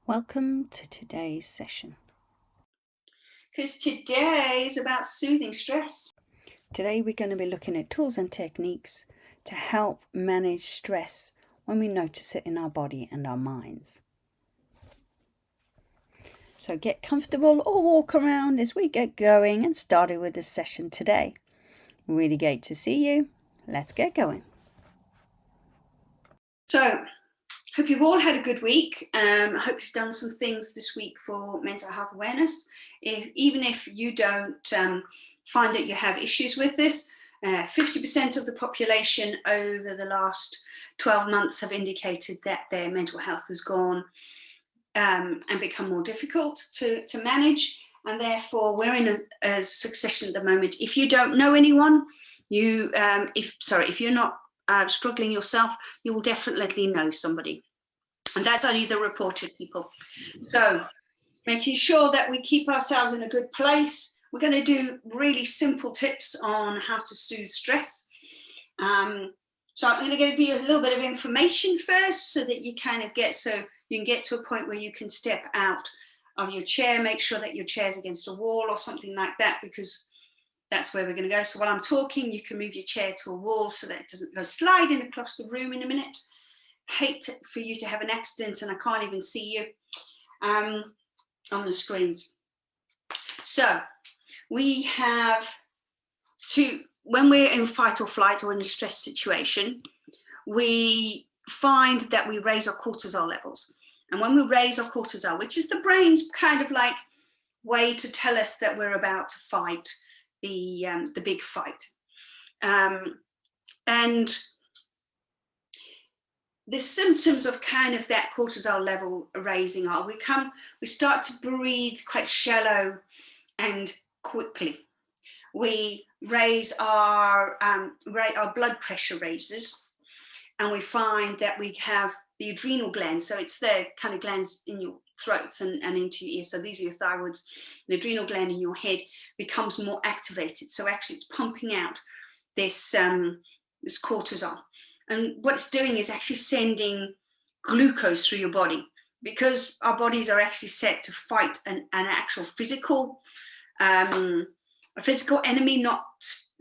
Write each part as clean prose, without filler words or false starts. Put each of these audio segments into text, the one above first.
Welcome to today's session. Because today is about soothing stress. Today we're going to be looking at tools and techniques to help manage stress when we notice it in our body and our minds. So get comfortable or walk around as we get going and started with this session today. Really great to see you. Let's get going. So, hope you've all had a good week. I hope you've done some things this week for mental health awareness. Even if you don't find that you have issues with this, 50% of the population over the last 12 months have indicated that their mental health has gone and become more difficult to manage. And therefore, we're in a succession at the moment. If you don't know anyone, if you're not struggling yourself, you will definitely know somebody. And that's only the reported people. So making sure that we keep ourselves in a good place. We're going to do really simple tips on how to soothe stress. So I'm going to give you a little bit of information first so that you kind of you can get to a point where you can step out of your chair, make sure that your chair's against a wall or something like that, because that's where we're going to go. So while I'm talking, you can move your chair to a wall so that it doesn't go sliding across the room in a minute. Hate for you to have an accident and I can't even see you on the screens. So we have when we're in fight or flight or in a stress situation, we find that we raise our cortisol levels. And when we raise our cortisol, which is the brain's kind of like way to tell us that we're about to fight the big fight. And the symptoms of kind of that cortisol level raising are we start to breathe quite shallow and quickly. We raise our blood pressure raises, and we find that we have the adrenal glands. So it's the kind of glands in your throats and into your ears. So these are your thyroids. The adrenal gland in your head becomes more activated. So actually it's pumping out this cortisol. And what it's doing is actually sending glucose through your body, because our bodies are actually set to fight an actual physical enemy, not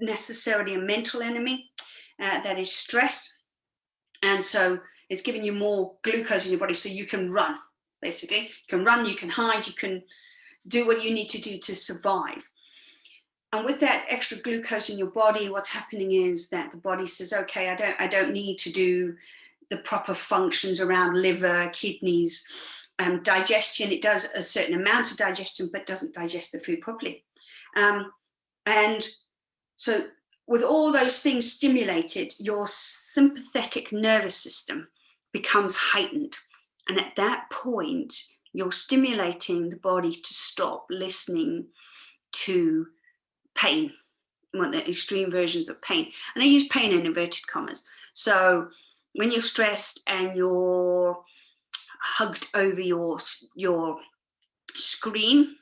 necessarily a mental enemy, that is stress. And so it's giving you more glucose in your body so you can run, basically. You can run, you can hide, you can do what you need to do to survive. And with that extra glucose in your body, what's happening is that the body says, okay, I don't need to do the proper functions around liver, kidneys, digestion. It does a certain amount of digestion, but doesn't digest the food properly. And so with all those things stimulated, your sympathetic nervous system becomes heightened. And at that point, you're stimulating the body to stop listening to pain, the extreme versions of pain. And I use pain in inverted commas. So when you're stressed and you're hugged over your screen,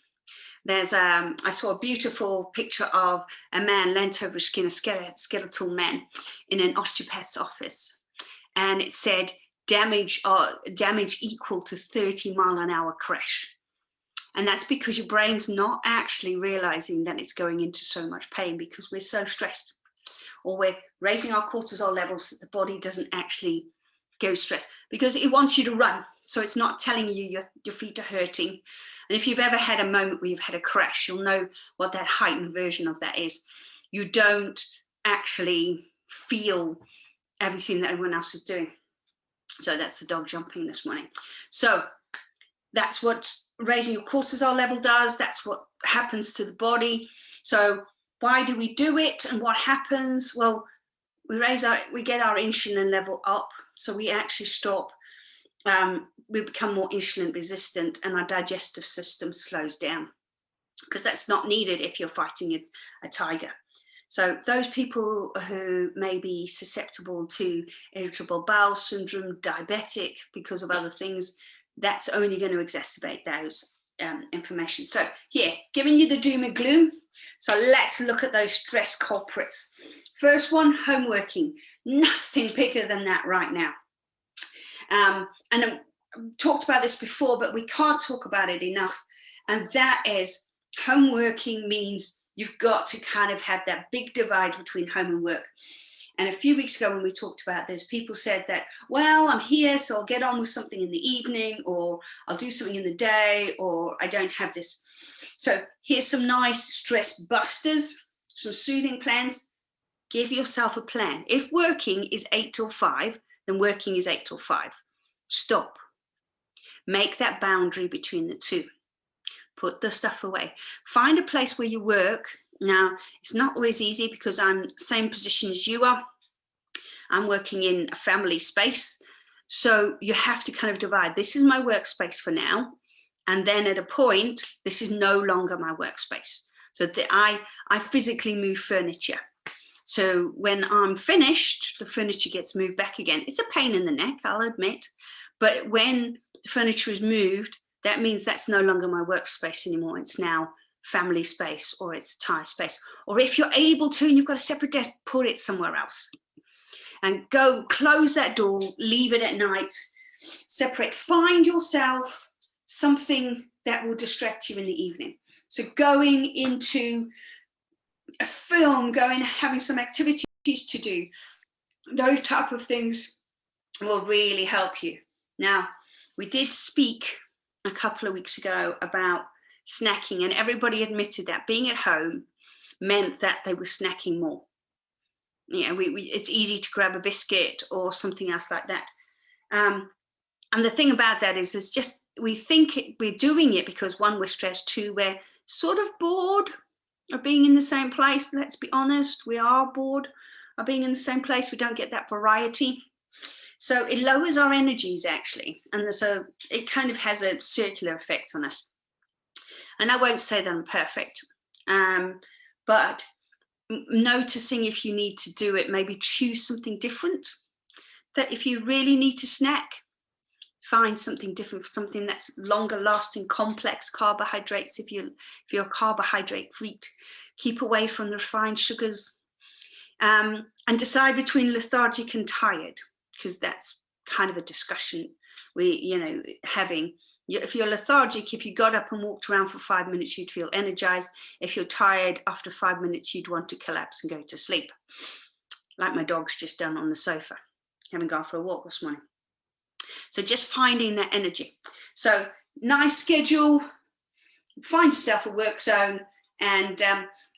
I saw a beautiful picture of a man leant over a skeletal man in an osteopath's office. And it said, damage equal to 30-mile-an-hour crash. And that's because your brain's not actually realizing that it's going into so much pain because we're so stressed, or we're raising our cortisol levels that the body doesn't actually go stressed, because it wants you to run. So it's not telling you your feet are hurting. And if you've ever had a moment where you've had a crash, you'll know what that heightened version of that is. You don't actually feel everything that everyone else is doing. So that's the dog jumping this morning. So that's what raising your cortisol level does. That's what happens to the body. So why do we do it and what happens? Well, we get our insulin level up, so we actually stop. We become more insulin resistant, and our digestive system slows down, because that's not needed if you're fighting a tiger. So those people who may be susceptible to irritable bowel syndrome, diabetic because of other things, that's only going to exacerbate those information. So here, giving you the doom and gloom. So let's look at those stress culprits. First one, homeworking. Nothing bigger than that right now. And talked about this before, but we can't talk about it enough. And that is, home working means you've got to kind of have that big divide between home and work. And a few weeks ago when we talked about this, people said that, well, I'm here, so I'll get on with something in the evening, or I'll do something in the day, or I don't have this. So here's some nice stress busters, some soothing plans. Give yourself a plan. If working is 8 till 5, then working is 8 till 5. Stop. Make that boundary between the two. Put the stuff away. Find a place where you work. Now, it's not always easy because I'm same position as you are. I'm working in a family space. So you have to kind of divide. This is my workspace for now. And then at a point, this is no longer my workspace. So that I physically move furniture. So when I'm finished, the furniture gets moved back again. It's a pain in the neck, I'll admit. But when the furniture is moved, that means that's no longer my workspace anymore. It's now family space, or it's tire space. Or if you're able to, and you've got a separate desk, put it somewhere else. And go close that door, leave it at night, separate. Find yourself something that will distract you in the evening. So going into a film, having some activities to do, those type of things will really help you. Now, we did speak a couple of weeks ago about snacking, and everybody admitted that being at home meant that they were snacking more. You know, it's easy to grab a biscuit or something else like that. And the thing about that is just we think we're doing it because, one, we're stressed, two, we're sort of bored of being in the same place. Let's be honest, we are bored of being in the same place. We don't get that variety. So it lowers our energies, actually. And so it kind of has a circular effect on us. And I won't say that I'm perfect, but noticing if you need to do it, maybe choose something different. That if you really need to snack, find something different, something that's longer lasting, complex carbohydrates. If you're a carbohydrate freak, keep away from the refined sugars, and decide between lethargic and tired, because that's kind of a discussion having. If you're lethargic, if you got up and walked around for 5 minutes, you'd feel energized. If you're tired, after 5 minutes, you'd want to collapse and go to sleep, like my dog's just done on the sofa, having gone for a walk this morning. So just finding that energy. So nice schedule, find yourself a work zone, and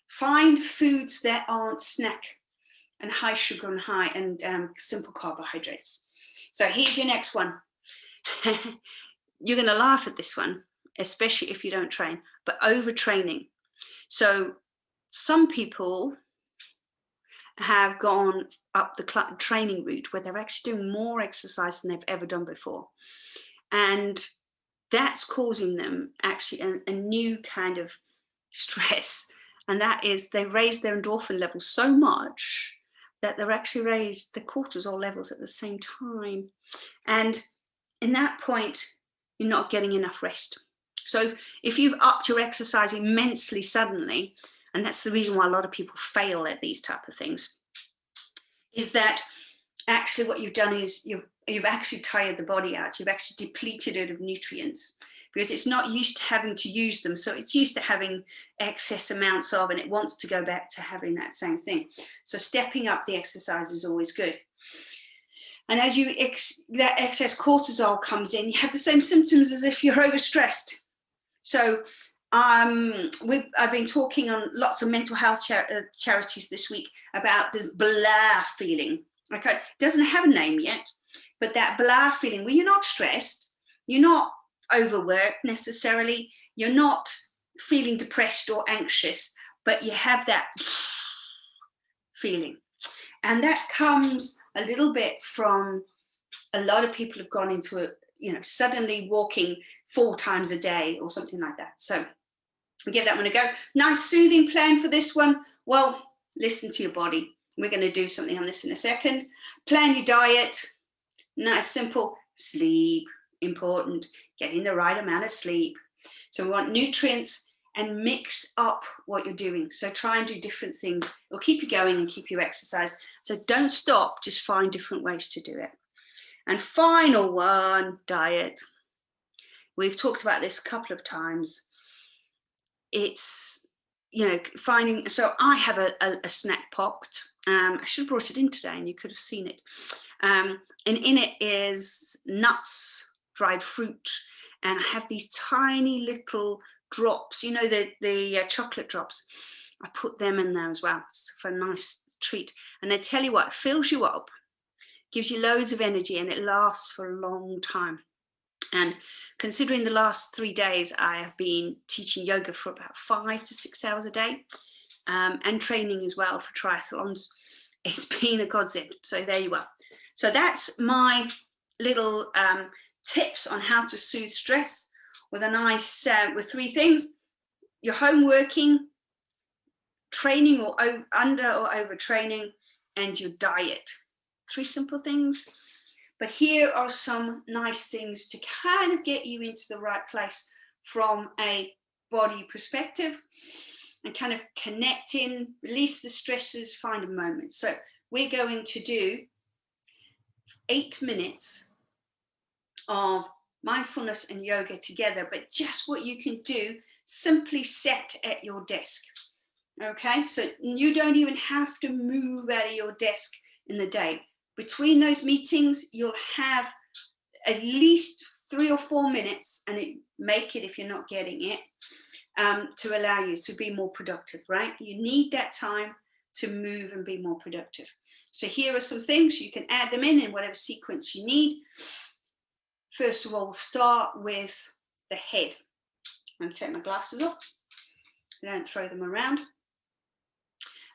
find foods that aren't snack and high sugar and high and simple carbohydrates. So here's your next one. You're going to laugh at this one, especially if you don't train, but overtraining. So some people have gone up the training route where they're actually doing more exercise than they've ever done before. And that's causing them actually a new kind of stress. And that is they've raised their endorphin levels so much that they're actually raised the cortisol levels at the same time. And in that point, you're not getting enough rest. So if you've upped your exercise immensely suddenly, and that's the reason why a lot of people fail at these type of things, is that actually what you've done is you've actually tired the body out. You've actually depleted it of nutrients because it's not used to having to use them. So it's used to having excess amounts of, and it wants to go back to having that same thing. So stepping up the exercise is always good. And as that excess cortisol comes in, you have the same symptoms as if you're overstressed. So I've been talking on lots of mental health charities this week about this blah feeling. Okay, it doesn't have a name yet, but that blah feeling where you're not stressed, you're not overworked necessarily, you're not feeling depressed or anxious, but you have that feeling. And that comes a little bit from a lot of people have gone into suddenly walking 4 times a day or something like that. So give that one a go. Nice soothing plan for this one. Well, listen to your body. We're going to do something on this in a second. Plan your diet. Nice, simple. Sleep, important. Getting the right amount of sleep. So we want nutrients and mix up what you're doing. So try and do different things. It'll keep you going and keep you exercise. So don't stop, just find different ways to do it. And final one, diet. We've talked about this a couple of times. It's, finding, so I have a snack pot. I should have brought it in today and you could have seen it. And in it is nuts, dried fruit, and I have these tiny little drops, the chocolate drops. I put them in there as well for a nice treat. And I tell you what, it fills you up, gives you loads of energy, and it lasts for a long time. And considering the last 3 days, I have been teaching yoga for about 5 to 6 hours a day, and training as well for triathlons. It's been a godsend. So there you are. So that's my little tips on how to soothe stress with a nice, with 3 things: your home working, training or under or over training, and your diet. 3 simple things. But here are some nice things to kind of get you into the right place from a body perspective and kind of connect in, release the stresses, find a moment. So we're going to do 8 minutes of mindfulness and yoga together, but just what you can do, simply set at your desk. Okay, so you don't even have to move out of your desk in the day. Between those meetings, you'll have at least 3 or 4 minutes, and make it if you're not getting it, to allow you to be more productive, right? You need that time to move and be more productive. So here are some things. You can add them in whatever sequence you need. First of all, we'll start with the head. I'm going to take my glasses off. I don't throw them around.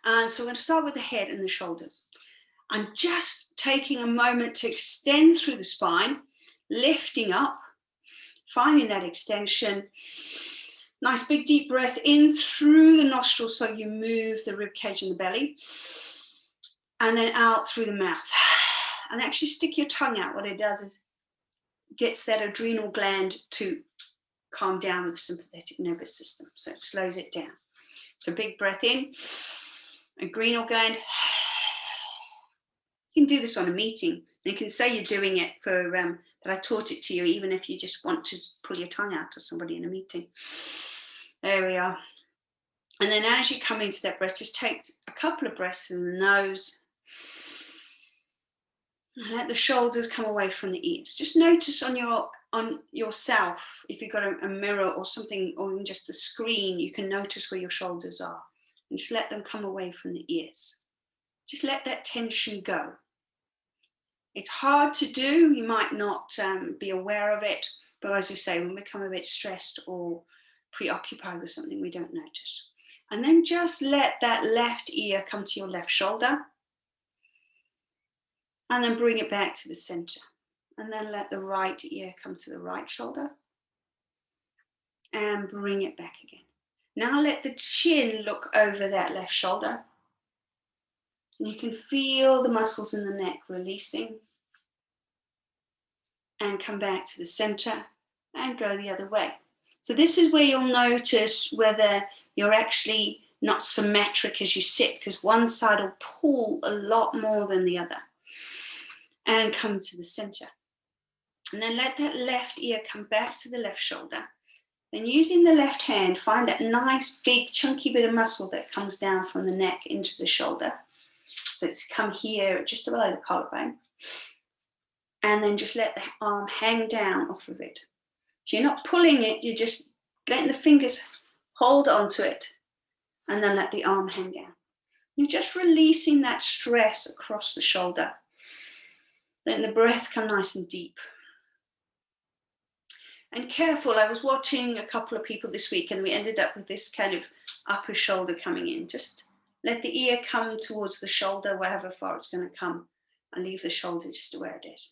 And so we're going to start with the head and the shoulders. I'm just taking a moment to extend through the spine, lifting up, finding that extension. Nice big deep breath in through the nostrils so you move the rib cage and the belly. And then out through the mouth. And actually stick your tongue out. What it does is gets that adrenal gland to calm down with the sympathetic nervous system. So it slows it down. So big breath in, adrenal gland. You can do this on a meeting, and you can say you're doing it for that I taught it to you, even if you just want to pull your tongue out to somebody in a meeting. There we are. And then as you come into that breath, just take a couple of breaths in the nose. And let the shoulders come away from the ears. Just notice on yourself, if you've got a mirror or something, or even just the screen, you can notice where your shoulders are. And just let them come away from the ears. Just let that tension go. It's hard to do. You might not be aware of it, but as we say, when we become a bit stressed or preoccupied with something, we don't notice. And then just let that left ear come to your left shoulder, and then bring it back to the center. And then let the right ear come to the right shoulder, and bring it back again. Now let the chin look over that left shoulder. And you can feel the muscles in the neck releasing, and come back to the center and go the other way. So this is where you'll notice whether you're actually not symmetric as you sit, because one side will pull a lot more than the other. And come to the center. And then let that left ear come back to the left shoulder. Then using the left hand, find that nice big chunky bit of muscle that comes down from the neck into the shoulder. So it's come here just below the collarbone. And then just let the arm hang down off of it. So you're not pulling it, you're just letting the fingers hold onto it, and then let the arm hang down. You're just releasing that stress across the shoulder. Letting the breath come nice and deep. And careful, I was watching a couple of people this week and we ended up with this kind of upper shoulder coming in. Just let the ear come towards the shoulder, wherever far it's going to come, and leave the shoulder just where it is.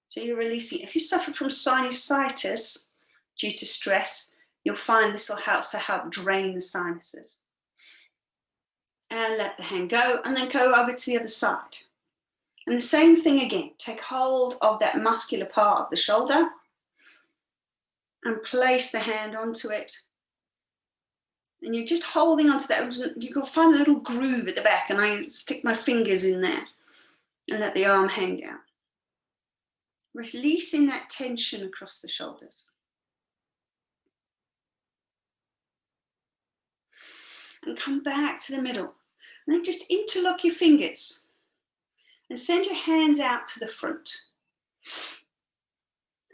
So you're releasing. If you suffer from sinusitis due to stress, you'll find this will also help drain the sinuses. And let the hand go, and then go over to the other side. And the same thing again, take hold of that muscular part of the shoulder and place the hand onto it. And you're just holding onto that. You can find a little groove at the back, and I stick my fingers in there and let the arm hang down. Releasing that tension across the shoulders. And come back to the middle. And then just interlock your fingers. And send your hands out to the front.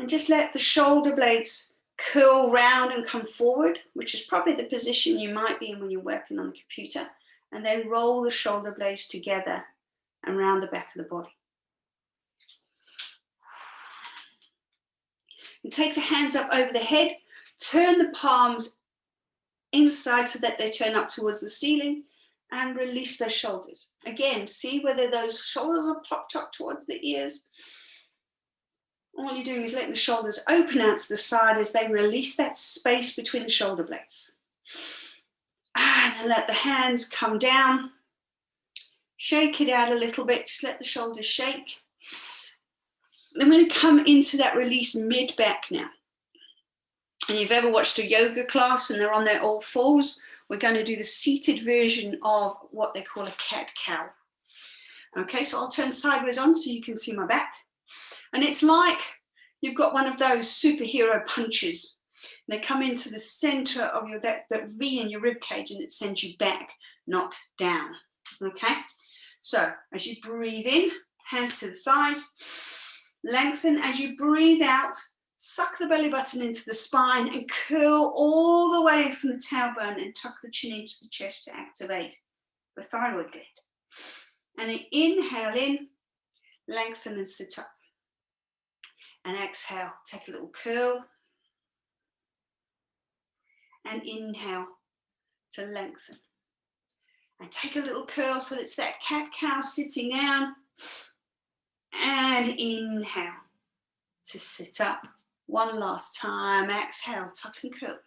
And just let the shoulder blades curl round and come forward, which is probably the position you might be in when you're working on the computer. And then roll the shoulder blades together and round the back of the body. And take the hands up over the head. Turn the palms inside so that they turn up towards the ceiling. And release those shoulders. Again, see whether those shoulders are popped up towards the ears. All you're doing is letting the shoulders open out to the side as they release that space between the shoulder blades. And then let the hands come down. Shake it out a little bit. Just let the shoulders shake. I'm going to come into that release mid-back now. And you've ever watched a yoga class and they're on their all fours, we're going to do the seated version of what they call a cat-cow. Okay, so I'll turn sideways on so you can see my back. And it's like you've got one of those superhero punches. They come into the center of your that V in your rib cage and it sends you back, not down. Okay, so as you breathe in, hands to the thighs, lengthen. As you breathe out, suck the belly button into the spine and curl all the way from the tailbone and tuck the chin into the chest to activate the thyroid gland. And then inhale in, lengthen and sit up. And exhale, take a little curl. And inhale to lengthen. And take a little curl so it's that cat-cow sitting down. And inhale to sit up. One last time, exhale, tuck and curl.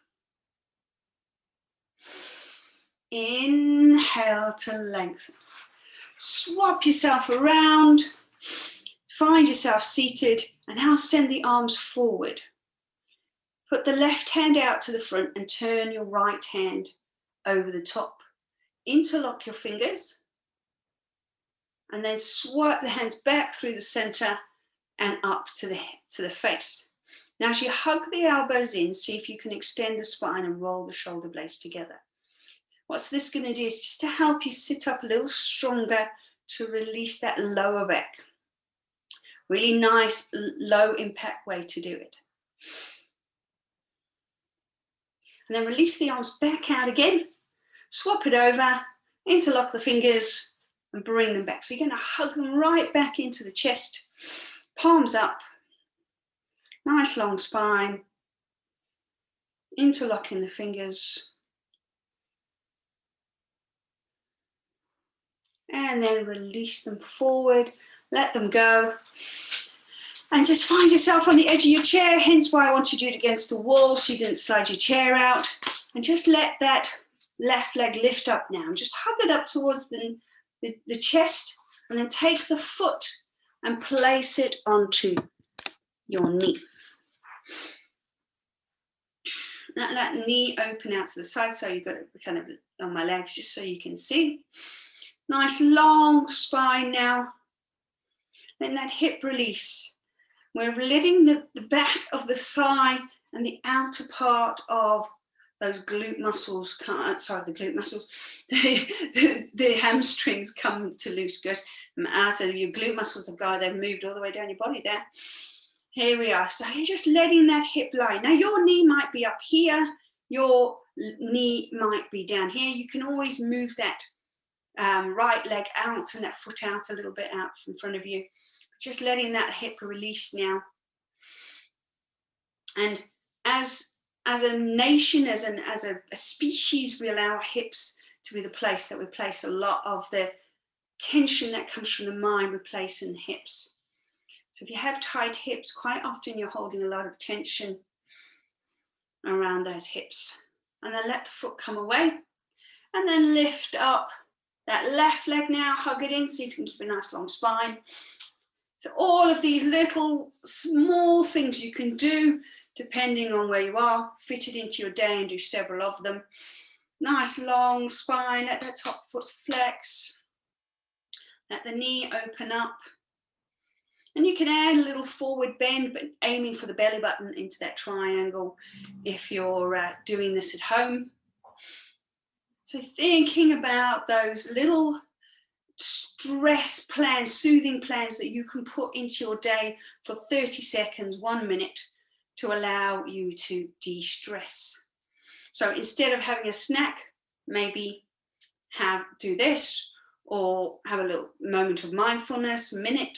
Inhale to lengthen. Swap yourself around. Find yourself seated and now send the arms forward. Put the left hand out to the front and turn your right hand over the top. Interlock your fingers and then swipe the hands back through the center and up to the face. Now as you hug the elbows in, see if you can extend the spine and roll the shoulder blades together. What's this going to do is just to help you sit up a little stronger to release that lower back. Really nice, low impact way to do it. And then release the arms back out again. Swap it over, interlock the fingers and bring them back. So you're going to hug them right back into the chest. Palms up. Nice long spine. Interlocking the fingers. And then release them forward. Let them go. And just find yourself on the edge of your chair. Hence why I want you to do it against the wall so you didn't slide your chair out. And just let that left leg lift up now. Just hug it up towards the chest. And then take the foot and place it onto your knee. Let that knee open out to the side, so you've got it kind of on my legs just so you can see. Nice long spine now. Then that hip release. We're letting the back of the thigh and the outer part of those glute muscles come outside the glute muscles. The hamstrings come to loose, goes out of your glute muscles have gone, they've moved all the way down your body there. Here we are. So you're just letting that hip lie. Now your knee might be up here, your knee might be down here. You can always move that right leg out and that foot out a little bit out in front of you. Just letting that hip release now. And as a nation, as a species, we allow our hips to be the place that we place a lot of the tension that comes from the mind, we place in the hips. So if you have tight hips, quite often you're holding a lot of tension around those hips. And then let the foot come away. And then lift up that left leg now, hug it in, see if you can keep a nice long spine. So all of these little small things you can do depending on where you are, fit it into your day and do several of them. Nice long spine, let that top foot flex. Let the knee open up. And you can add a little forward bend, but aiming for the belly button into that triangle if you're doing this at home. So thinking about those little stress plans, soothing plans that you can put into your day for 30 seconds, 1 minute, to allow you to de-stress. So instead of having a snack, maybe do this, or have a little moment of mindfulness, a minute,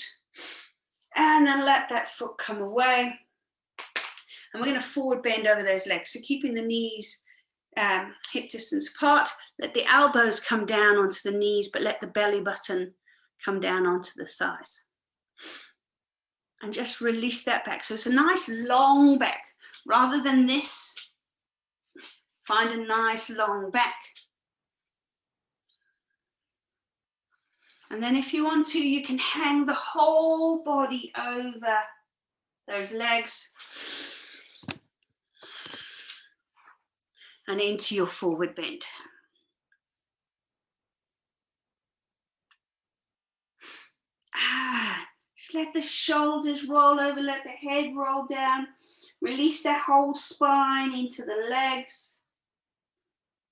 and then let that foot come away. And we're going to forward bend over those legs. So keeping the knees hip distance apart, let the elbows come down onto the knees, but let the belly button come down onto the thighs. And just release that back. So it's a nice long back. Rather than this, find a nice long back. And then if you want to, you can hang the whole body over those legs and into your forward bend. Just let the shoulders roll over, let the head roll down. Release that whole spine into the legs.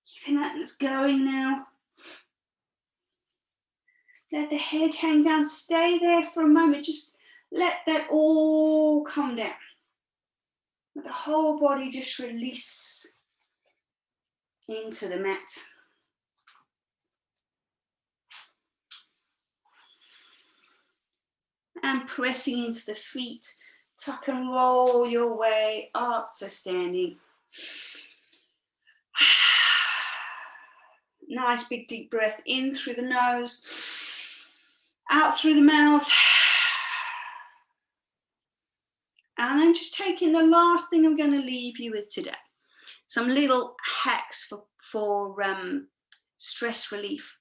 Keeping that going now. Let the head hang down. Stay there for a moment. Just let that all come down. Let the whole body just release into the mat. And pressing into the feet. Tuck and roll your way up to standing. Nice big deep breath in through the nose, out through the mouth. And then just taking the last thing I'm going to leave you with today. Some little hacks for stress relief.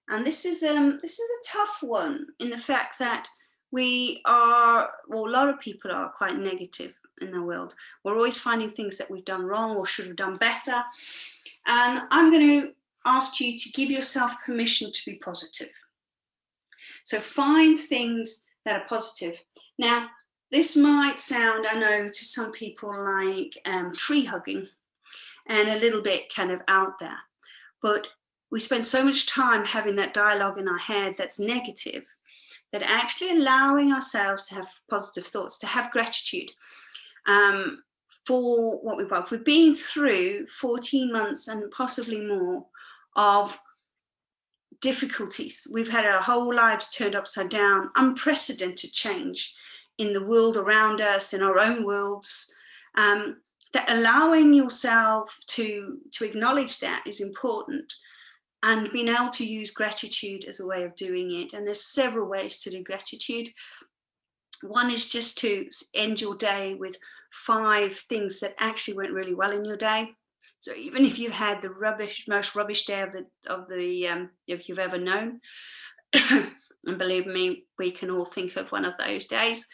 And this is a tough one in the fact that a lot of people are quite negative in the world. We're always finding things that we've done wrong or should have done better. And I'm going to ask you to give yourself permission to be positive. So find things that are positive. Now, this might sound, I know, to some people like tree hugging and a little bit kind of out there. But we spend so much time having that dialogue in our head that's negative, that actually allowing ourselves to have positive thoughts, to have gratitude for what we've been through 14 months and possibly more of difficulties. We've had our whole lives turned upside down, unprecedented change in the world around us, in our own worlds. That allowing yourself to acknowledge that is important, and being able to use gratitude as a way of doing it. And there's several ways to do gratitude. One is just to end your day with 5 things that actually went really well in your day. So even if you've had the most rubbish day if you've ever known, and believe me, we can all think of one of those days.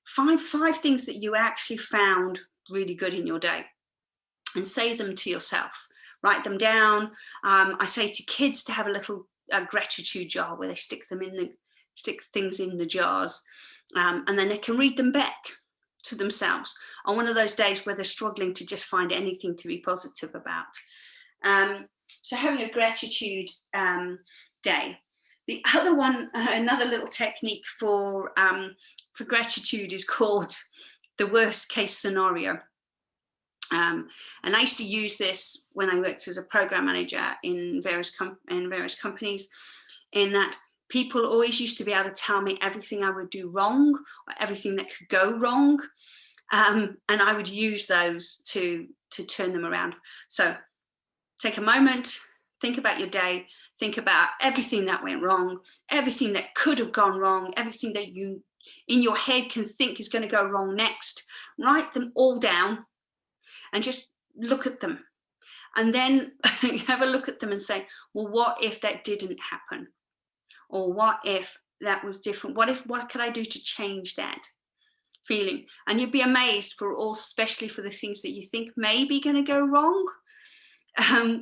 Find 5 things that you actually found really good in your day, and say them to yourself. Write them down. I say to kids to have a little gratitude jar where they stick things in the jars, and then they can read them back to themselves on one of those days where they're struggling to just find anything to be positive about. So having a gratitude day. The other one, another little technique for gratitude is called the worst case scenario. And I used to use this when I worked as a program manager in various companies, in that people always used to be able to tell me everything I would do wrong, or everything that could go wrong. And I would use those to turn them around. So take a moment, think about your day, think about everything that went wrong, everything that could have gone wrong, everything that you in your head can think is going to go wrong next. Write them all down and just look at them. And then have a look at them and say, well, what if that didn't happen? Or what if that was different? What could I do to change that feeling? And you'd be amazed especially for the things that you think may be going to go wrong.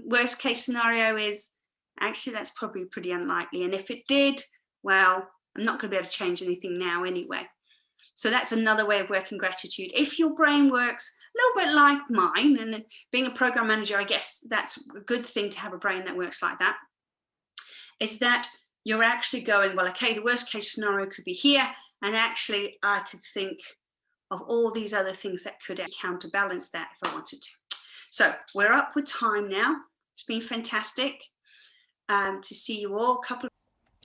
Worst case scenario is, actually, that's probably pretty unlikely. And if it did, well, I'm not going to be able to change anything now anyway. So that's another way of working gratitude. If your brain works a little bit like mine, and being a program manager, I guess that's a good thing to have a brain that works like that, is that you're actually going, well, okay, the worst case scenario could be here, and actually I could think of all these other things that could counterbalance that if I wanted to. So we're up with time now. It's been fantastic to see you all.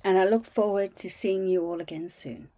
And I look forward to seeing you all again soon.